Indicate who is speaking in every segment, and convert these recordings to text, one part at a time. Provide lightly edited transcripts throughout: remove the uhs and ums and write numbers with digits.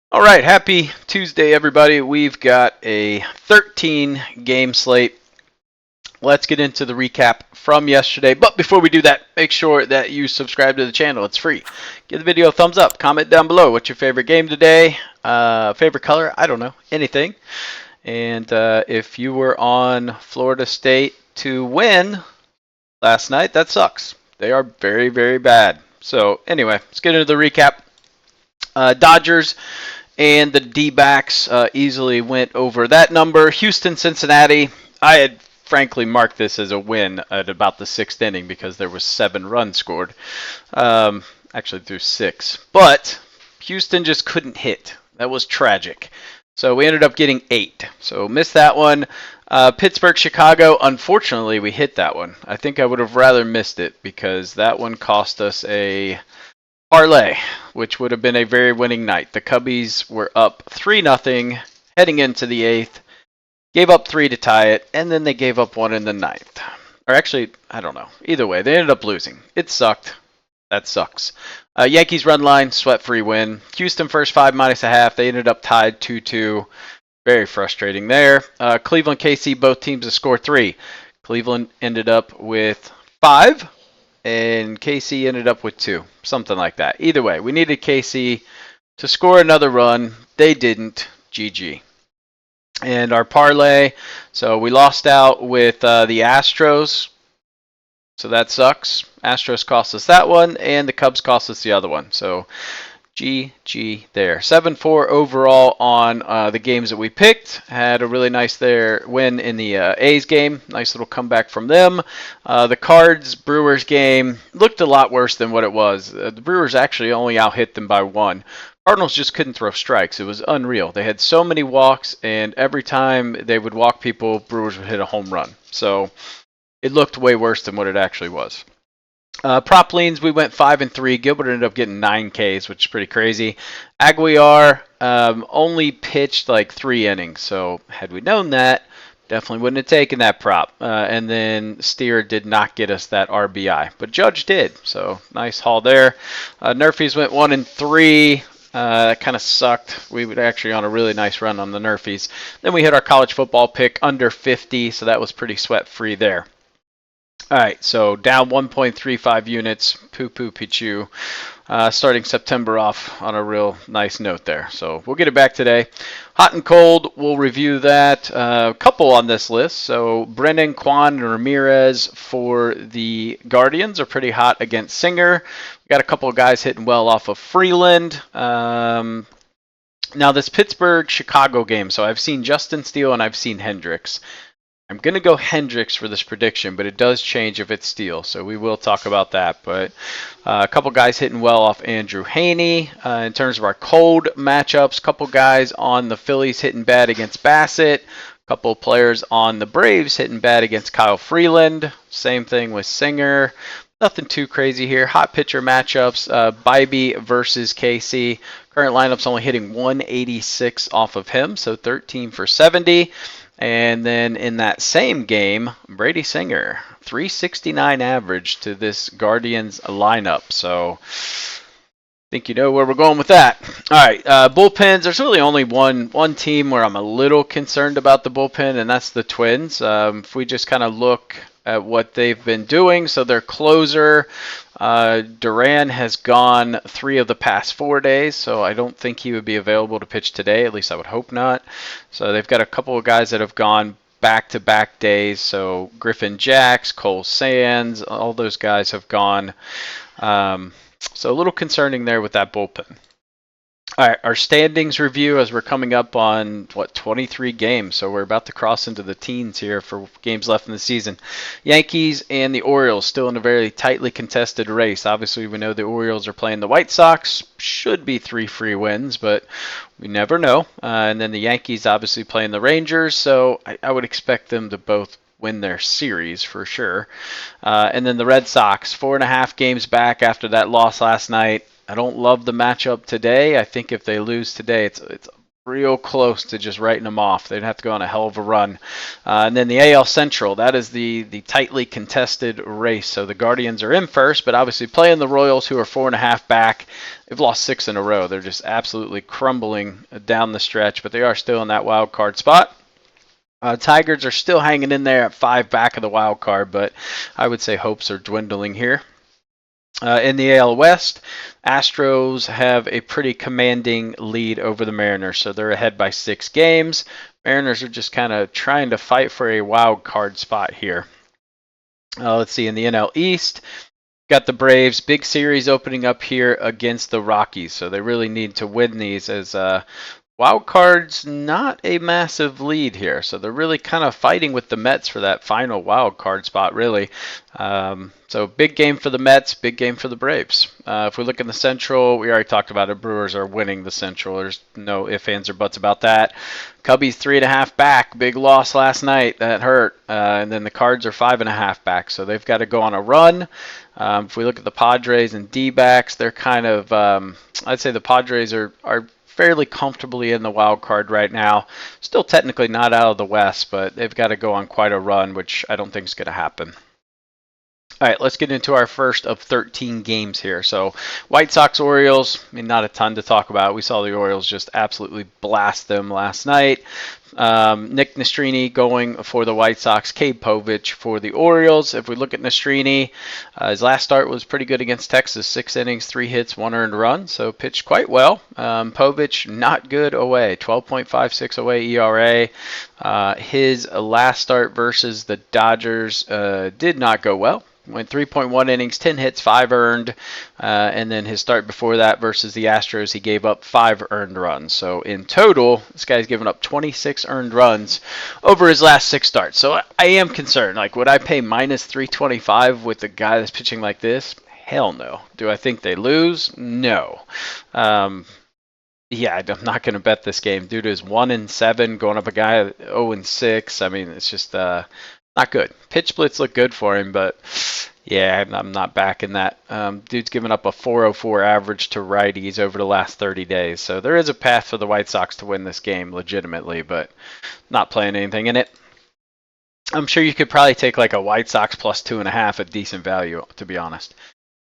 Speaker 1: All right, happy Tuesday, everybody. We've got a 13 game slate. Let's get into the recap from yesterday. But before we do that, make sure that you subscribe to the channel. It's free. Give the video a thumbs up. Comment down below what's your favorite game today. Favorite color? I don't know. Anything. And if you were on Florida State to win last night, that sucks. They are very, very bad. So anyway, let's get into the recap. Dodgers and the D-backs easily went over that number. Houston, Cincinnati, I had frankly marked this as a win at about the 6th inning because there was 7 runs scored. Actually through 6. But Houston just couldn't hit. That was tragic. So we ended up getting 8. So missed that one. Pittsburgh, Chicago, unfortunately we hit that one. I think I would have rather missed it because that one cost us a parlay, which would have been a very winning night. The Cubbies were up 3-0 heading into the 8th, gave up 3 to tie it, and then they gave up 1 in the 9th. Or actually, I don't know. Either way, they ended up losing. It sucked. That sucks. Yankees run line, sweat-free win. Houston first 5 -0.5. They ended up tied 2-2. Very frustrating there. Cleveland, KC, both teams to score 3. Cleveland ended up with 5. And KC ended up with 2, something like that. Either way, we needed KC to score another run. They didn't. GG. And our parlay, so we lost out with the Astros, so that sucks. Astros cost us that one, and the Cubs cost us the other one. So GG there. 7-4 overall on the games that we picked. Had a really nice win in the A's game. Nice little comeback from them. The Cards Brewers game looked a lot worse than what it was. The Brewers actually only out-hit them by 1. Cardinals just couldn't throw strikes. It was unreal. They had so many walks, and every time they would walk people, Brewers would hit a home run. So it looked way worse than what it actually was. Prop leans, we went 5-3. Gilbert ended up getting 9 Ks, which is pretty crazy. Aguilar only pitched like 3 innings, so had we known that, definitely wouldn't have taken that prop. And then Steer did not get us that RBI, but Judge did, so nice haul there. Nerfies went 1-3. That kind of sucked. We were actually on a really nice run on the Nerfies. Then we hit our college football pick under 50, so that was pretty sweat-free there. All right, so down 1.35 units, poo-poo pichu, starting September off on a real nice note there. So we'll get it back today. Hot and cold, we'll review that. A couple on this list. So Brennan, Kwan, and Ramirez for the Guardians are pretty hot against Singer. We got a couple of guys hitting well off of Freeland. Now this Pittsburgh-Chicago game, so I've seen Justin Steele and I've seen Hendricks. I'm going to go Hendricks for this prediction, but it does change if it's Steele, so we will talk about that. But a couple guys hitting well off Andrew Haney. In terms of our cold matchups, a couple guys on the Phillies hitting bad against Bassett. A couple players on the Braves hitting bad against Kyle Freeland. Same thing with Singer. Nothing too crazy here. Hot pitcher matchups, Bybee versus KC. Current lineup's only hitting 186 off of him, so 13 for 70. And then in that same game, Brady Singer, 369 average to this Guardians lineup. So I think you know where we're going with that. All right, bullpens. There's really only one team where I'm a little concerned about the bullpen, and that's the Twins. If we just kind of look at what they've been doing, so their closer, Duran has gone 3 of the past 4 days, so I don't think he would be available to pitch today. At least I would hope not. So they've got a couple of guys that have gone back-to-back days. So Griffin Jacks, Cole Sands, all those guys have gone. So a little concerning there with that bullpen. All right, our standings review as we're coming up on, 23 games. So we're about to cross into the teens here for games left in the season. Yankees and the Orioles still in a very tightly contested race. Obviously, we know the Orioles are playing the White Sox. Should be 3 free wins, but we never know. And then the Yankees obviously playing the Rangers. So I would expect them to both win their series for sure. And then the Red Sox, 4.5 games back after that loss last night. I don't love the matchup today. I think if they lose today, it's a real close to just writing them off. They'd have to go on a hell of a run. And then the AL Central, that is the tightly contested race. So the Guardians are in first, but obviously playing the Royals, who are 4.5 back. They've lost 6 in a row. They're just absolutely crumbling down the stretch, but they are still in that wild card spot. Tigers are still hanging in there at 5 back of the wild card, but I would say hopes are dwindling here. In the AL West, Astros have a pretty commanding lead over the Mariners, so they're ahead by 6 games. Mariners are just kind of trying to fight for a wild card spot here. Let's see, in the NL East, got the Braves, big series opening up here against the Rockies, so they really need to win these as wild card's not a massive lead here, so they're really kind of fighting with the Mets for that final wild card spot, really. So big game for the Mets, big game for the Braves. If we look in the Central, we already talked about it. Brewers are winning the Central. There's no ifs, ands, or buts about that. Cubbies 3.5 back, big loss last night. That hurt. And then the Cards are 5.5 back, so they've got to go on a run. If we look at the Padres and D-backs, they're kind of, I'd say the Padres are fairly comfortably in the wild card right now. Still technically not out of the West, but they've got to go on quite a run, which I don't think is going to happen. All right, let's get into our first of 13 games here. So, White Sox, Orioles, I mean, not a ton to talk about. We saw the Orioles just absolutely blast them last night. Nick Nastrini going for the White Sox, Cade Povich for the Orioles. If we look at Nastrini, his last start was pretty good against Texas, 6 innings, 3 hits, 1 earned run, so pitched quite well. Povich, not good away, 12.56 away ERA. His last start versus the Dodgers did not go well. Went 3.1 innings, 10 hits, 5 earned, and then his start before that versus the Astros, he gave up 5 earned runs. So in total, this guy's given up 26 earned runs over his last 6 starts. So I am concerned. Like, would I pay minus 325 with a guy that's pitching like this? Hell no. Do I think they lose? No. Yeah, I'm not going to bet this game. Dude is 1-7 going up a guy 0-6. I mean, it's just not good. Pitch splits look good for him, but yeah, I'm not backing that. Dude's given up a 4.04 average to righties over the last 30 days. So there is a path for the White Sox to win this game legitimately, but not playing anything in it. I'm sure you could probably take like a White Sox plus 2.5 at decent value, to be honest.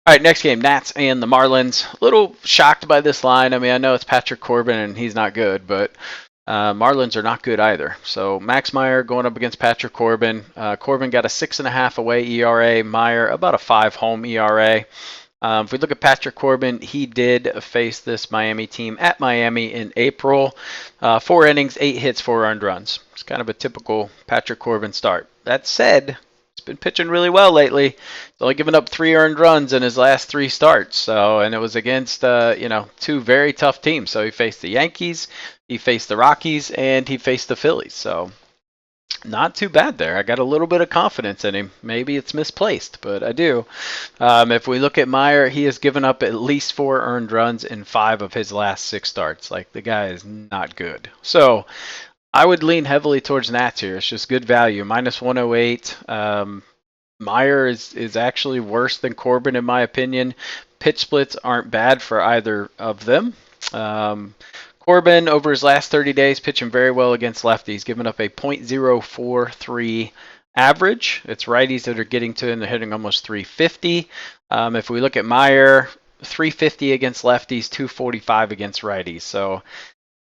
Speaker 1: All right, next game, Nats and the Marlins. A little shocked by this line. I mean, I know it's Patrick Corbin and he's not good, but Marlins are not good either. So Max Meyer going up against Patrick Corbin. Corbin got a 6.5 away ERA. Meyer about a 5 home ERA. If we look at Patrick Corbin, he did face this Miami team at Miami in April. 4 innings, 8 hits, 4 earned runs. It's kind of a typical Patrick Corbin start. That said, he's been pitching really well lately. He's only given up 3 earned runs in his last 3 starts. So, and it was against 2 very tough teams. So he faced the Yankees, he faced the Rockies, and he faced the Phillies. So not too bad there. I got a little bit of confidence in him. Maybe it's misplaced, but I do. If we look at Meyer, he has given up at least 4 earned runs in 5 of his last 6 starts. Like, the guy is not good. So I would lean heavily towards Nats here. It's just good value. Minus 108. Meyer is actually worse than Corbin, in my opinion. Pitch splits aren't bad for either of them. Corbin, over his last 30 days, pitching very well against lefties, giving up a .043 average. It's righties that are getting to him. They're hitting almost 350. If we look at Meyer, 350 against lefties, 245 against righties. So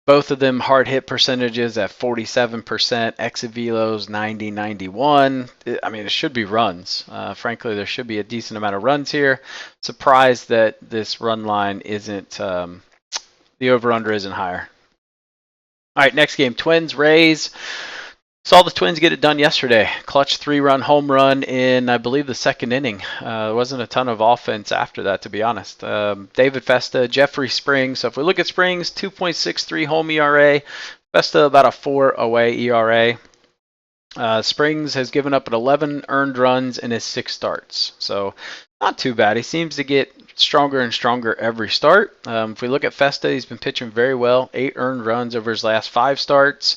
Speaker 1: both of them hard hit percentages at 47%, exit velos 90, 91. I mean, it should be runs. Frankly, there should be a decent amount of runs here. Surprised that this run line isn't, the over-under isn't higher. All right, next game, Twins, Rays. Saw the Twins get it done yesterday. Clutch 3-run home run in, I believe, the 2nd inning. There wasn't a ton of offense after that, to be honest. David Festa, Jeffrey Springs. So if we look at Springs, 2.63 home ERA. Festa about a 4 away ERA. Springs has given up 11 earned runs in his 6 starts. So not too bad. He seems to get stronger and stronger every start. If we look at Festa, he's been pitching very well. 8 earned runs over his last 5 starts.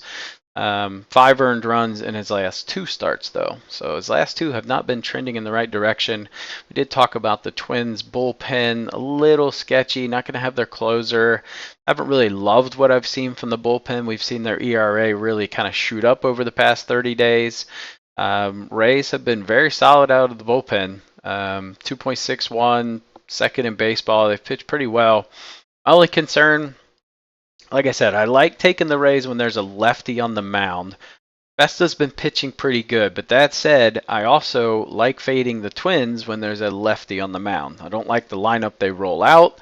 Speaker 1: 5 earned runs in his last 2 starts, though. So his last 2 have not been trending in the right direction. We did talk about the Twins bullpen, a little sketchy, not going to have their closer. I haven't really loved what I've seen from the bullpen. We've seen their ERA really kind of shoot up over the past 30 days. Rays have been very solid out of the bullpen. 2.61, second in baseball. They've pitched pretty well. Only concern, like I said, I like taking the Rays when there's a lefty on the mound. Vesta's been pitching pretty good, but that said, I also like fading the Twins when there's a lefty on the mound. I don't like the lineup they roll out.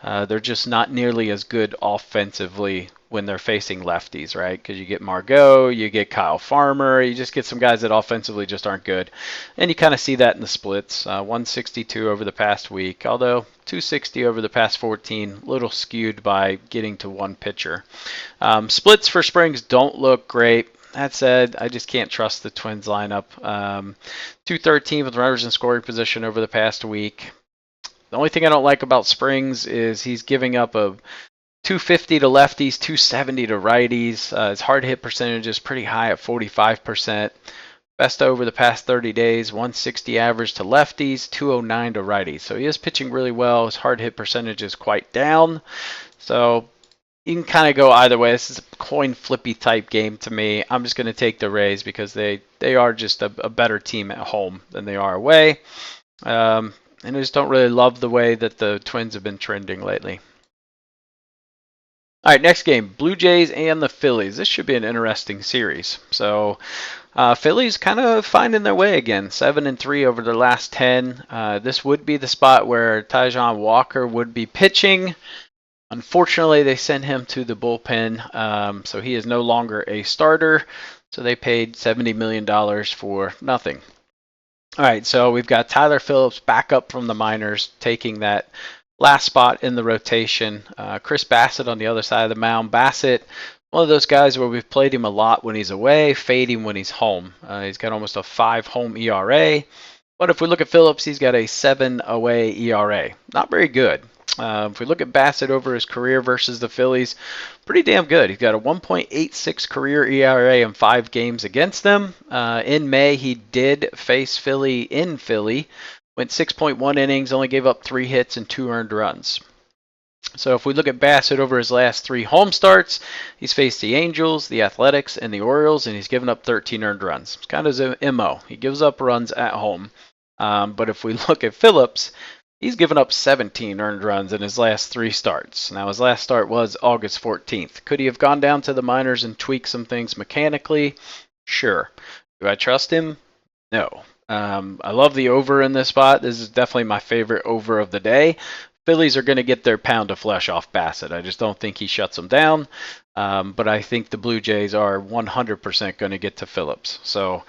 Speaker 1: They're just not nearly as good offensively when they're facing lefties, right? Because you get Margot, you get Kyle Farmer, you just get some guys that offensively just aren't good. And you kind of see that in the splits. 162 over the past week, although 260 over the past 14, a little skewed by getting to one pitcher. Splits for Springs don't look great. That said, I just can't trust the Twins lineup. 213 with runners in scoring position over the past week. The only thing I don't like about Springs is he's giving up a 250 to lefties, 270 to righties. His hard hit percentage is pretty high at 45%. Best over the past 30 days, 160 average to lefties, 209 to righties. So he is pitching really well. His hard hit percentage is quite down. So you can kind of go either way. This is a coin flippy type game to me. I'm just going to take the Rays because they are just a better team at home than they are away. And I just don't really love the way that the Twins have been trending lately. All right, next game, Blue Jays and the Phillies. This should be an interesting series. So Phillies kind of finding their way again, 7-3 over their last 10. This would be the spot where Taijuan Walker would be pitching. Unfortunately, they sent him to the bullpen, so he is no longer a starter. So they paid $70 million for nothing. All right, so we've got Tyler Phillips back up from the minors, taking that last spot in the rotation. Chris Bassett on the other side of the mound. Bassett, one of those guys where we've played him a lot when he's away, fade him when he's home. He's got almost a 5 home ERA. But if we look at Phillips, he's got a 7 away ERA. Not very good. If we look at Bassett over his career versus the Phillies, pretty damn good. He's got a 1.86 career ERA in 5 games against them. In May, he did face Philly in Philly. Went 6.1 innings, only gave up 3 hits and 2 earned runs. So if we look at Bassett over his last 3 home starts, he's faced the Angels, the Athletics, and the Orioles, and he's given up 13 earned runs. It's kind of his MO. He gives up runs at home. But if we look at Phillips, he's given up 17 earned runs in his last 3 starts. Now, his last start was August 14th. Could he have gone down to the minors and tweaked some things mechanically? Sure. Do I trust him? No. I love the over in this spot. This is definitely my favorite over of the day. Phillies are going to get their pound of flesh off Bassett. I just don't think he shuts them down. But I think the Blue Jays are 100% going to get to Phillips. So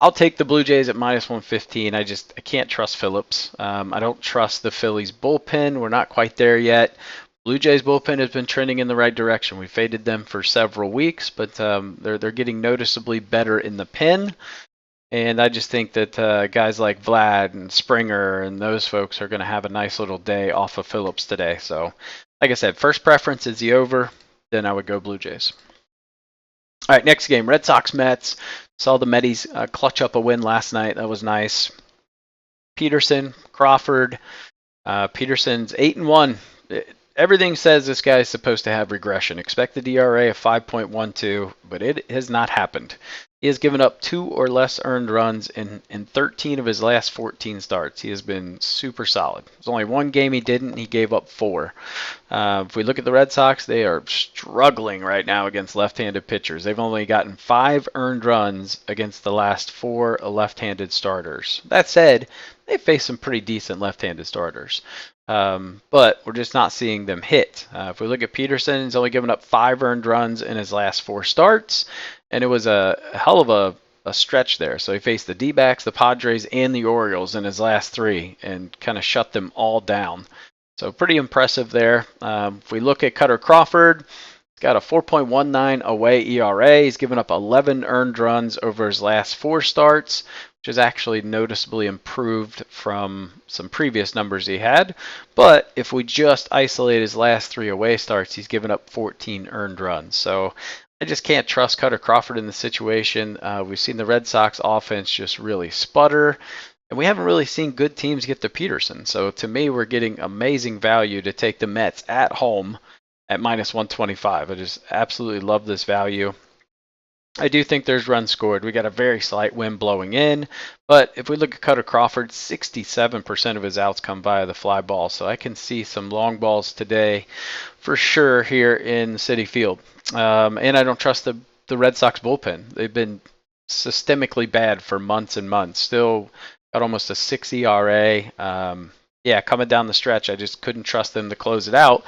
Speaker 1: I'll take the Blue Jays at minus 115. I can't trust Phillips. I don't trust the Phillies bullpen. We're not quite there yet. Blue Jays bullpen has been trending in the right direction. We faded them for several weeks, but they're getting noticeably better in the pen. And I just think that guys like Vlad and Springer and those folks are going to have a nice little day off of Phillips today. So, like I said, first preference is the over. Then I would go Blue Jays. All right, next game, Red Sox-Mets. Saw the Metis clutch up a win last night. That was nice. Peterson, Crawford. Peterson's 8-1. Everything says this guy is supposed to have regression. Expected ERA of 5.12, but it has not happened. He has given up 2 or less earned runs in 13 of his last 14 starts. He has been super solid. There's only one game he didn't. He gave up 4. If we look at the Red Sox, they are struggling right now against left-handed pitchers. They've only gotten 5 earned runs against the last 4 left-handed starters. That said, they faced some pretty decent left-handed starters. But we're just not seeing them hit. If we look at Peterson, he's only given up 5 earned runs in his last 4 starts, and it was a hell of a stretch there. So he faced the D-backs, the Padres, and the Orioles in his last 3 and kind of shut them all down. So pretty impressive there. If we look at Cutter Crawford, he's got a 4.19 away ERA. He's given up 11 earned runs over his last 4 starts, which is actually noticeably improved from some previous numbers he had. But if we just isolate his last 3 away starts, he's given up 14 earned runs. So I just can't trust Cutter Crawford in the situation. We've seen the Red Sox offense just really sputter, and we haven't really seen good teams get to Peterson. So to me, we're getting amazing value to take the Mets at home at minus 125. I just absolutely love this value. I do think there's runs scored. We got a very slight wind blowing in, but if we look at Cutter Crawford, 67% of his outs come via the fly ball, so I can see some long balls today for sure here in Citi Field. And I don't trust the Red Sox bullpen. They've been systemically bad for months and months. Still got almost a 6 ERA. Yeah, coming down the stretch, I just couldn't trust them to close it out.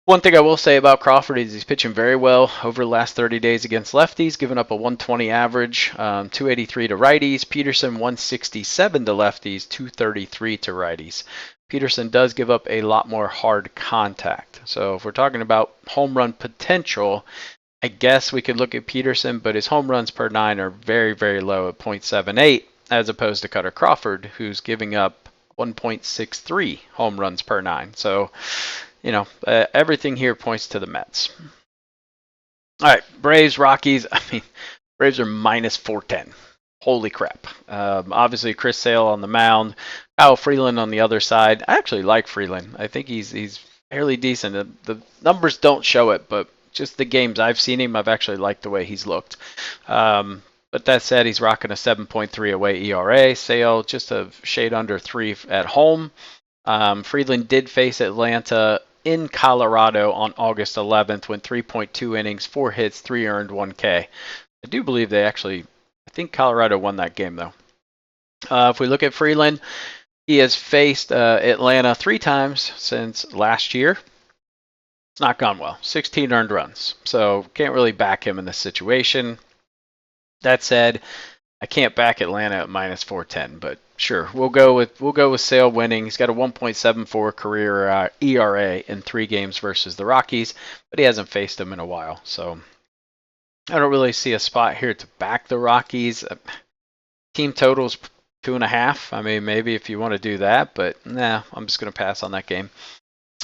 Speaker 1: One thing I will say about Crawford is he's pitching very well over the last 30 days against lefties, giving up a 120 average, 283 to righties. Peterson 167 to lefties, 233 to righties. Peterson does give up a lot more hard contact. So if we're talking about home run potential, I guess we could look at Peterson, but his home runs per 9 are very, very low at .78, as opposed to Cutter Crawford, who's giving up 1.63 home runs per 9. So everything here points to the Mets. All right, Braves, Rockies. I mean, Braves are minus 410. Holy crap. Obviously, Chris Sale on the mound. Kyle Freeland on the other side. I actually like Freeland. I think he's fairly decent. The numbers don't show it, but just the games I've seen him, I've actually liked the way he's looked. But that said, he's rocking a 7.3 away ERA. Sale just a shade under 3 at home. Freeland did face Atlanta in Colorado on August 11th, went 3.2 innings, 4 hits, 3 earned, 1 K. I do believe I think Colorado won that game though. If we look at Freeland, he has faced Atlanta 3 times since last year. It's not gone well. 16 earned runs, so can't really back him in this situation. That said, I can't back Atlanta at minus 410, but sure, we'll go with Sale winning. He's got a 1.74 career ERA in 3 games versus the Rockies, but he hasn't faced them in a while, so I don't really see a spot here to back the Rockies. Team totals 2.5. I mean, maybe if you want to do that, but nah, I'm just going to pass on that game.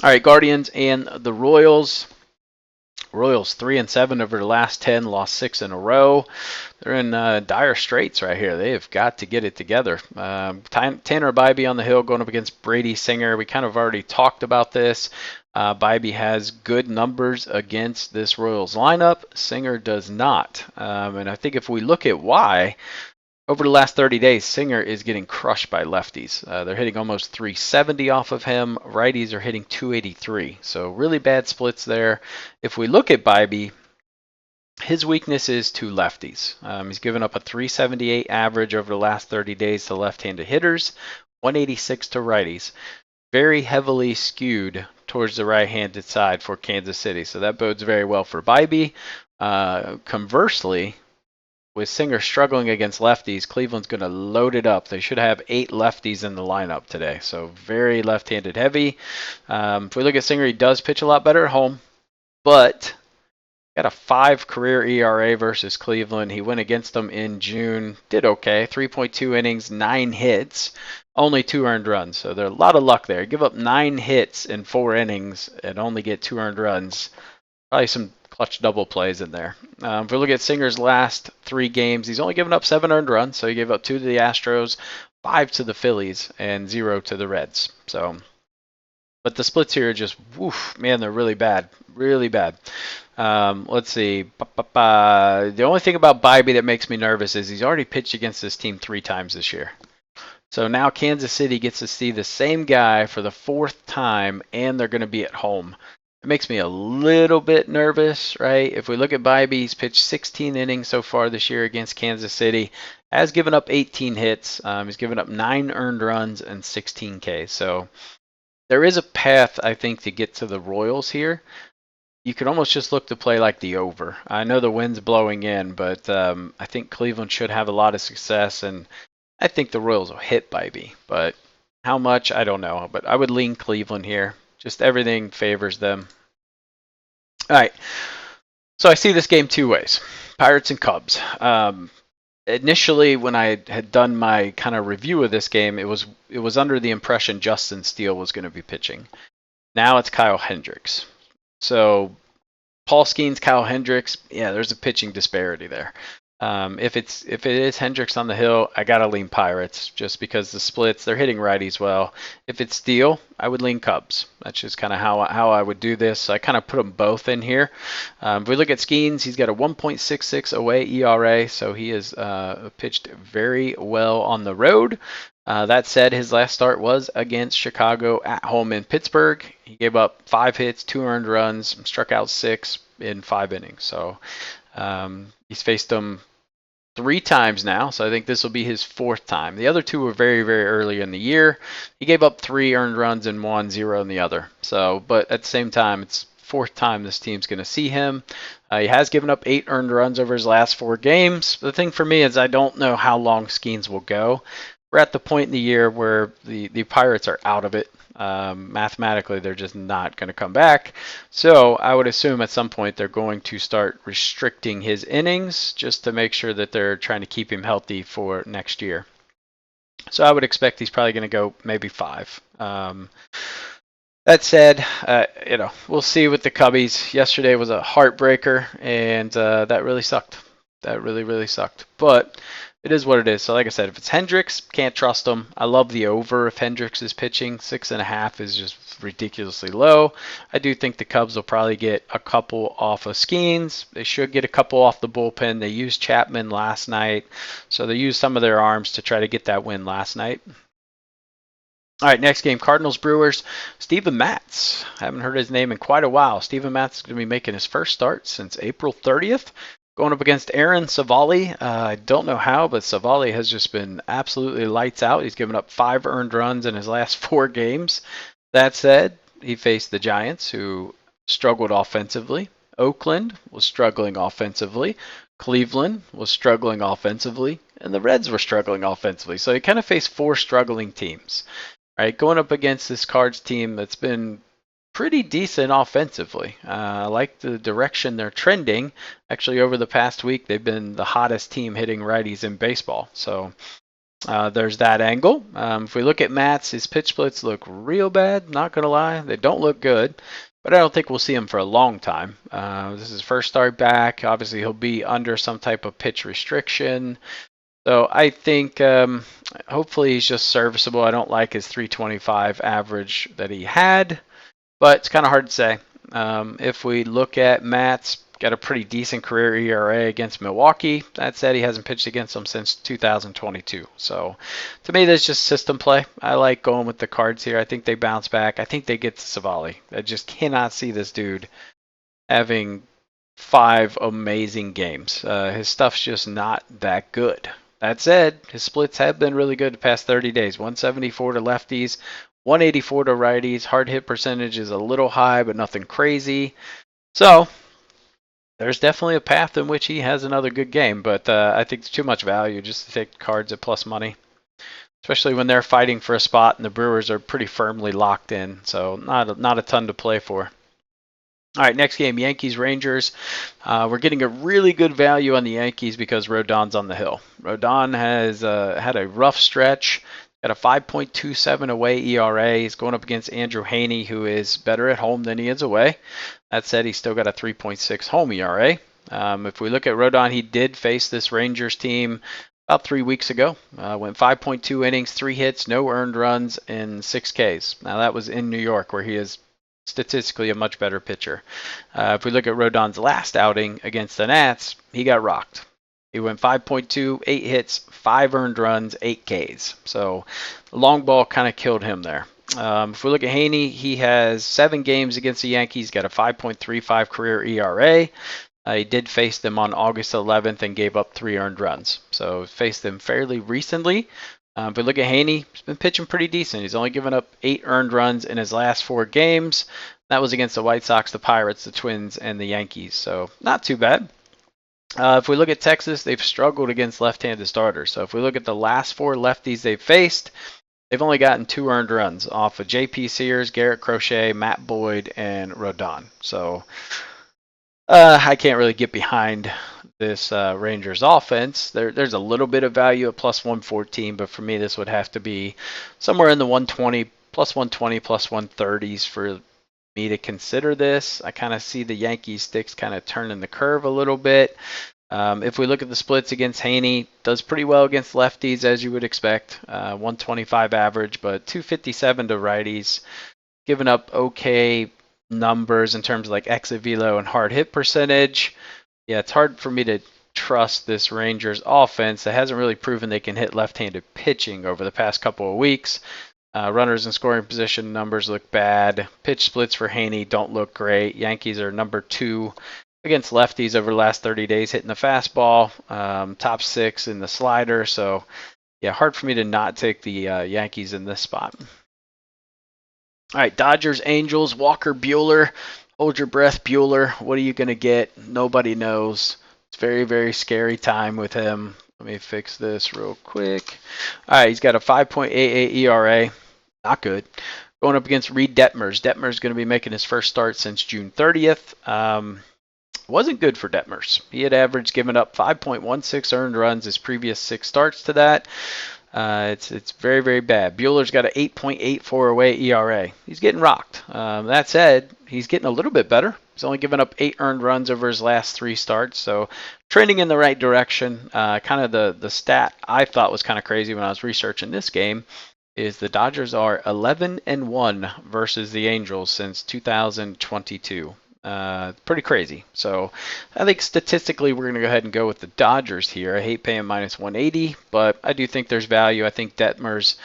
Speaker 1: All right, Guardians and the Royals. Royals 3-7 over the last 10, lost 6 in a row. They're in dire straits right here. They have got to get it together. Tanner Bybee on the hill going up against Brady Singer. We kind of already talked about this. Bybee has good numbers against this Royals lineup. Singer does not. And I think if we look at why, over the last 30 days, Singer is getting crushed by lefties. They're hitting almost 370 off of him. Righties are hitting 283. So really bad splits there. If we look at Bybee, his weakness is to lefties. He's given up a 378 average over the last 30 days to left-handed hitters, 186 to righties. Very heavily skewed towards the right-handed side for Kansas City. So that bodes very well for Bybee. Conversely, with Singer struggling against lefties, Cleveland's going to load it up. They should have 8 lefties in the lineup today, so very left-handed heavy. If we look at Singer, he does pitch a lot better at home, but got a 5 career ERA versus Cleveland. He went against them in June, did okay, 3.2 innings, 9 hits, only 2 earned runs. So there's a lot of luck there. Give up 9 hits in 4 innings and only get 2 earned runs. Probably some clutch double plays in there. If we look at Singer's last 3 games, he's only given up 7 earned runs. So he gave up 2 to the Astros, 5 to the Phillies, and 0 to the Reds. But the splits here are just, woof, man, they're really bad. Really bad. Let's see. The only thing about Bybee that makes me nervous is he's already pitched against this team 3 times this year. So now Kansas City gets to see the same guy for the 4th time, and they're going to be at home. It makes me a little bit nervous, right? If we look at Bybee, he's pitched 16 innings so far this year against Kansas City. Has given up 18 hits. He's given up 9 earned runs and 16 Ks. So there is a path, I think, to get to the Royals here. You could almost just look to play like the over. I know the wind's blowing in, but I think Cleveland should have a lot of success, and I think the Royals will hit Bybee. But how much, I don't know. But I would lean Cleveland here. Just everything favors them. All right. So I see this game 2 ways. Pirates and Cubs. Initially, when I had done my kind of review of this game, it was under the impression Justin Steele was going to be pitching. Now it's Kyle Hendricks. So Paul Skeens, Kyle Hendricks, yeah, there's a pitching disparity there. If it is Hendricks on the hill, I gotta lean Pirates just because the splits, they're hitting righties well. If it's Steele, I would lean Cubs. That's just kind of how I would do this. I kind of put them both in here. If we look at Skeens, he's got a 1.66 away ERA, so he has pitched very well on the road. That said, his last start was against Chicago at home in Pittsburgh. He gave up 5 hits, 2 earned runs, struck out 6 in 5 innings. So he's faced them 3 times now, so I think this will be his 4th time. The other 2 were very, very early in the year. He gave up 3 earned runs in one, 0 in the other. So, but at the same time, it's 4th time this team's going to see him. He has given up 8 earned runs over his last 4 games. The thing for me is I don't know how long Skeens will go. We're at the point in the year where the Pirates are out of it. Mathematically, they're just not going to come back. So I would assume at some point they're going to start restricting his innings just to make sure that they're trying to keep him healthy for next year. So I would expect he's probably going to go maybe 5. That said, we'll see with the Cubbies. Yesterday was a heartbreaker, and that really sucked. That really, really sucked. But it is what it is. So like I said, if it's Hendricks, can't trust him. I love the over if Hendricks is pitching. 6.5 is just ridiculously low. I do think the Cubs will probably get a couple off of Skeens. They should get a couple off the bullpen. They used Chapman last night, so they used some of their arms to try to get that win last night. All right, next game, Cardinals Brewers. Steven Matz. Haven't heard his name in quite a while. Steven Matz is going to be making his first start since April 30th. Going up against Aaron Savali. I don't know how, but Savali has just been absolutely lights out. He's given up 5 earned runs in his last 4 games. That said, he faced the Giants, who struggled offensively. Oakland was struggling offensively. Cleveland was struggling offensively. And the Reds were struggling offensively. So he kind of faced 4 struggling teams. All right, going up against this Cards team that's been pretty decent offensively. I like the direction they're trending. Actually, over the past week, they've been the hottest team hitting righties in baseball. So there's that angle. If we look at Matz, his pitch splits look real bad. Not going to lie. They don't look good. But I don't think we'll see him for a long time. This is his first start back. Obviously, he'll be under some type of pitch restriction. So I think hopefully he's just serviceable. I don't like his 325 average that he had. But it's kind of hard to say. If we look at Matt's, got a pretty decent career ERA against Milwaukee. That said, he hasn't pitched against them since 2022. So to me, that's just system play. I like going with the Cards here. I think they bounce back. I think they get to Savali. I just cannot see this dude having 5 amazing games. His stuff's just not that good. That said, his splits have been really good the past 30 days. 174 to lefties, 184 to righties. Hard hit percentage is a little high, but nothing crazy. So there's definitely a path in which he has another good game, but I think it's too much value just to take Cards at plus money, especially when they're fighting for a spot and the Brewers are pretty firmly locked in. So not a ton to play for. All right, next game, Yankees-Rangers. We're getting a really good value on the Yankees because Rodon's on the hill. Rodon has had a rough stretch. Got a 5.27 away ERA. He's going up against Andrew Heaney, who is better at home than he is away. That said, he's still got a 3.6 home ERA. If we look at Rodon, he did face this Rangers team about 3 weeks ago. Went 5.2 innings, 3 hits, no earned runs, and 6 Ks. Now, that was in New York, where he is statistically a much better pitcher. If we look at Rodon's last outing against the Nats, he got rocked. He went 5.2, 8 hits, 5 earned runs, 8 Ks. So the long ball kind of killed him there. If we look at Heaney, he has 7 games against the Yankees, got a 5.35 career ERA. He did face them on August 11th and gave up 3 earned runs. So faced them fairly recently. If we look at Heaney, he's been pitching pretty decent. He's only given up 8 earned runs in his last 4 games. That was against the White Sox, the Pirates, the Twins, and the Yankees. So not too bad. If we look at Texas, they've struggled against left-handed starters. So if we look at the last 4 lefties they've faced, they've only gotten 2 earned runs off of J.P. Sears, Garrett Crochet, Matt Boyd, and Rodon. So I can't really get behind this Rangers offense. There's a little bit of value at plus 114, but for me, this would have to be somewhere in the 120, plus 120, plus 130s for me to consider this. I kind of see the Yankees sticks kind of turning the curve a little bit. If we look at the splits against Haney, does pretty well against lefties as you would expect. 125 average, but 257 to righties. Giving up okay numbers in terms of like exit velo and hard hit percentage. Yeah, it's hard for me to trust this Rangers offense that hasn't really proven they can hit left-handed pitching over the past couple of weeks. Runners in scoring position numbers look bad. Pitch splits for Haney don't look great. Yankees are number 2 against lefties over the last 30 days, hitting the fastball. Top 6 in the slider. So, yeah, hard for me to not take the Yankees in this spot. All right, Dodgers, Angels, Walker, Buehler. Hold your breath, Buehler. What are you going to get? Nobody knows. It's very, very scary time with him. Let me fix this real quick. All right, he's got a 5.88 ERA. Not good. Going up against Reed Detmers. Detmers going to be making his first start since June 30th. Wasn't good for Detmers. He had averaged giving up 5.16 earned runs his previous 6 starts to that. It's very, very bad. Buehler's got an 8.84 away ERA. He's getting rocked. That said, he's getting a little bit better. He's only given up 8 earned runs over his last 3 starts, so trending in the right direction. Kind of the stat I thought was kind of crazy when I was researching this game is the Dodgers are 11-1 versus the Angels since 2022. Pretty crazy. So I think statistically we're going to go ahead and go with the Dodgers here. I hate paying minus 180, but I do think there's value. I think Detmers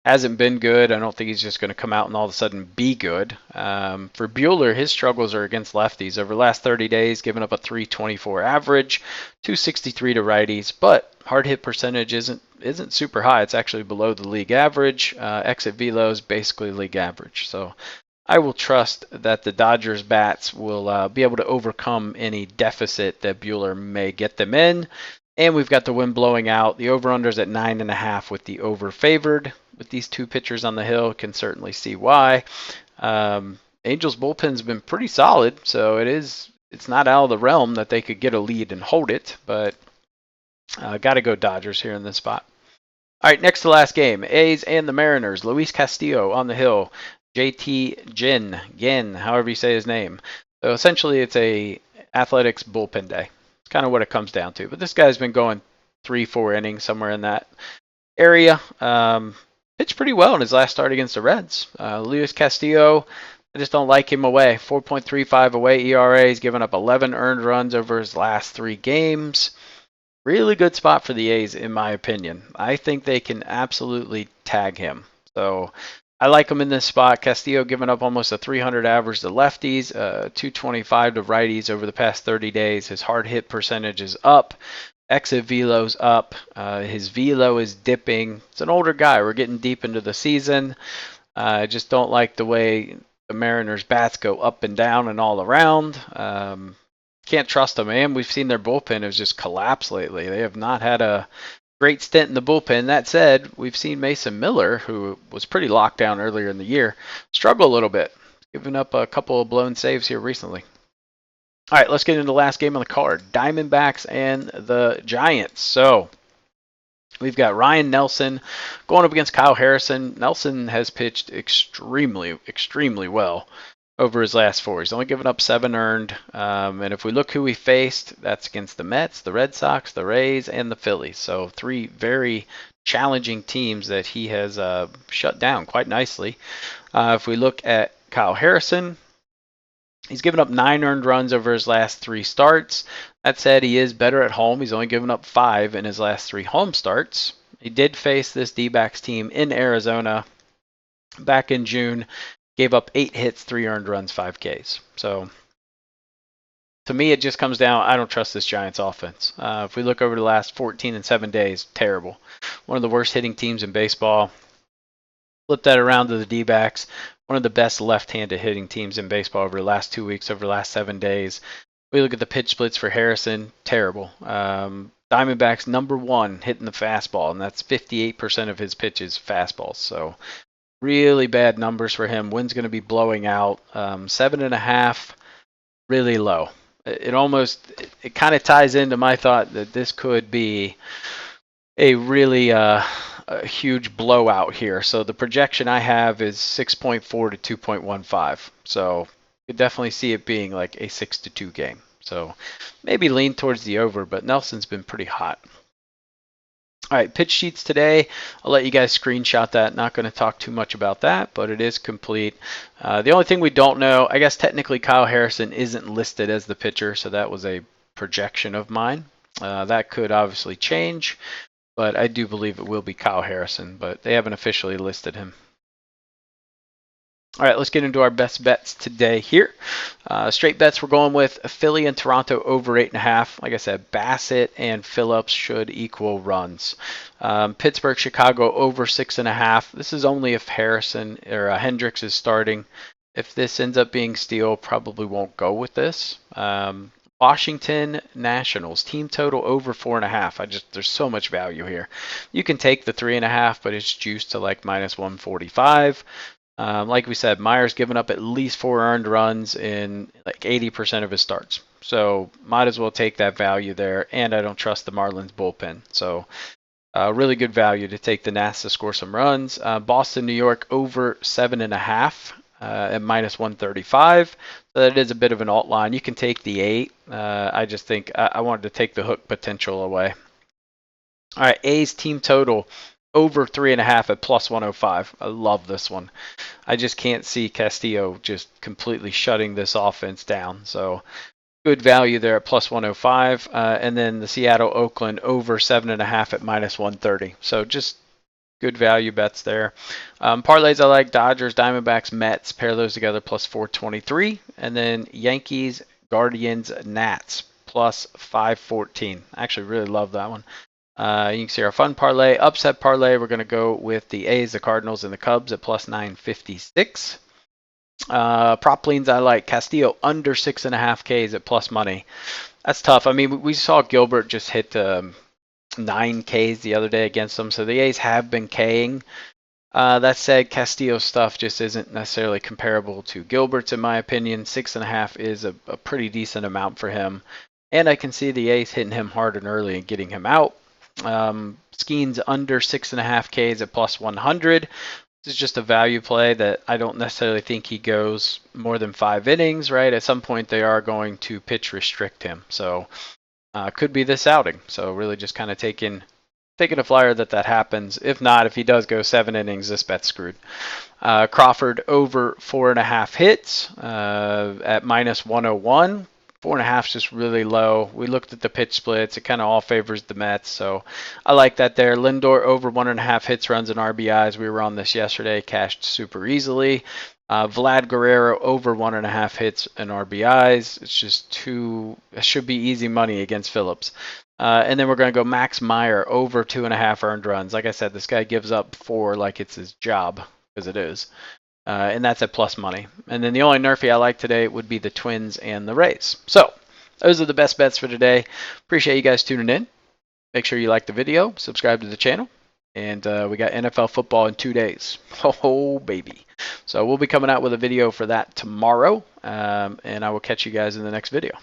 Speaker 1: hasn't been good. I don't think he's just going to come out and all of a sudden be good. For Buehler, his struggles are against lefties. Over the last 30 days, giving up a 324 average, 263 to righties, but hard hit percentage isn't super high. It's actually below the league average. Exit velo is basically league average. So I will trust that the Dodgers bats will be able to overcome any deficit that Buehler may get them in. And we've got the wind blowing out. The over-under's at 9.5 with the over favored. With these 2 pitchers on the hill, can certainly see why. Angels bullpen's been pretty solid, so it's not out of the realm that they could get a lead and hold it. But got to go Dodgers here in this spot. All right, next to last game, A's and the Mariners. Luis Castillo on the hill. JT Ginn, however you say his name. So essentially it's a athletics bullpen day. It's kind of what it comes down to. But this guy's been going 3-4 innings, somewhere in that area. Pitched pretty well in his last start against the Reds. Luis Castillo, I just don't like him away. 4.35 away ERA. He's given up 11 earned runs over his last 3 games. Really good spot for the A's, in my opinion. I think they can absolutely tag him. So I like him in this spot. Castillo giving up almost a 300 average to lefties, 225 to righties over the past 30 days. His hard hit percentage is up. Exit velo's up. His velo is dipping. It's an older guy. We're getting deep into the season. I just don't like the way the Mariners bats go up and down and all around. Can't trust them, and we've seen their bullpen has just collapsed lately. They have not had a great stint in the bullpen. That said, we've seen Mason Miller, who was pretty locked down earlier in the year, struggle a little bit, giving up a couple of blown saves here recently. All right, let's get into the last game on the card. Diamondbacks and the Giants. So we've got Ryan Nelson going up against Kyle Harrison. Nelson has pitched extremely, extremely well over his last 4. He's only given up 7 earned. And if we look who he faced, that's against the Mets, the Red Sox, the Rays, and the Phillies. So 3 very challenging teams that he has shut down quite nicely. If we look at Kyle Harrison, he's given up 9 earned runs over his last 3 starts. That said, he is better at home. He's only given up 5 in his last 3 home starts. He did face this D-backs team in Arizona back in June. Gave up 8 hits, 3 earned runs, 5 Ks. So to me, it just comes down, I don't trust this Giants offense. If we look over the last 14 and 7 days, terrible. One of the worst hitting teams in baseball. Flip that around to the D-backs. One of the best left-handed hitting teams in baseball over the last 2 weeks, over the last 7 days. We look at the pitch splits for Harrison, terrible. Diamondbacks number 1 hitting the fastball, and that's 58% of his pitches fastballs. So really bad numbers for him. Wind's going to be blowing out. 7.5, really low. It kind of ties into my thought that this could be a really a huge blowout here. So the projection I have is 6.4 to 2.15. So you could definitely see it being like a 6-2 game. So maybe lean towards the over, but Nelson's been pretty hot. All right, pitch sheets today. I'll let you guys screenshot that. Not going to talk too much about that, but it is complete. The only thing we don't know, I guess technically Kyle Harrison isn't listed as the pitcher, so that was a projection of mine. That could obviously change, but I do believe it will be Kyle Harrison, but they haven't officially listed him. All right, let's get into our best bets today here. Straight bets, we're going with Philly and Toronto over 8.5. Like I said, Bassett and Phillips should equal runs. Pittsburgh, Chicago over 6.5. This is only if Harrison or Hendricks is starting. If this ends up being Steele, probably won't go with this. Washington Nationals team total over 4.5. There's so much value here. You can take the 3.5, but it's juiced to like -145. Like we said, Meyer's given up at least 4 earned runs in like 80% of his starts. So might as well take that value there. And I don't trust the Marlins bullpen. So really good value to take the Nats to score some runs. Boston, New York over 7.5 at -135. So that is a bit of an alt line. You can take the 8. I just think I wanted to take the hook potential away. All right, A's team total over 3.5 at +105. I love this one. I just can't see Castillo just completely shutting this offense down. So good value there at +105. And then the Seattle Oakland over 7.5 at -130. So just good value bets there. Parlays I like Dodgers, Diamondbacks, Mets. Pair those together +423. And then Yankees, Guardians, Nats +514. I actually really love that one. You can see our fun parlay. Upset parlay, we're going to go with the A's, the Cardinals, and the Cubs at +956. Prop leans I like Castillo under 6.5 Ks at plus money. That's tough. I mean, we saw Gilbert just hit 9 Ks the other day against them, so the A's have been K'ing. That said, Castillo's stuff just isn't necessarily comparable to Gilbert's, in my opinion. 6.5 is a pretty decent amount for him, and I can see the A's hitting him hard and early and getting him out. Skeens under 6.5 Ks at +100. This is just a value play that I don't necessarily think he goes more than 5 innings, right? At some point they are going to pitch restrict him. So could be this outing. So really just kind of taking a flyer that happens. If not, if he does go 7 innings, this bet's screwed. Crawford over 4.5 hits at -101. 4.5 is just really low. We looked at the pitch splits. It kind of all favors the Mets, so I like that there. Lindor over 1.5 hits, runs, and RBIs. We were on this yesterday, cashed super easily. Vlad Guerrero over 1.5 hits and RBIs. It's just it should be easy money against Phillips. And then we're going to go Max Meyer over 2.5 earned runs. Like I said, this guy gives up 4 like it's his job, because it is. And that's at plus money. And then the only nerfy I like today would be the Twins and the Rays. So those are the best bets for today. Appreciate you guys tuning in. Make sure you like the video, subscribe to the channel, and we got NFL football in 2 days. Oh, baby. So we'll be coming out with a video for that tomorrow, and I will catch you guys in the next video.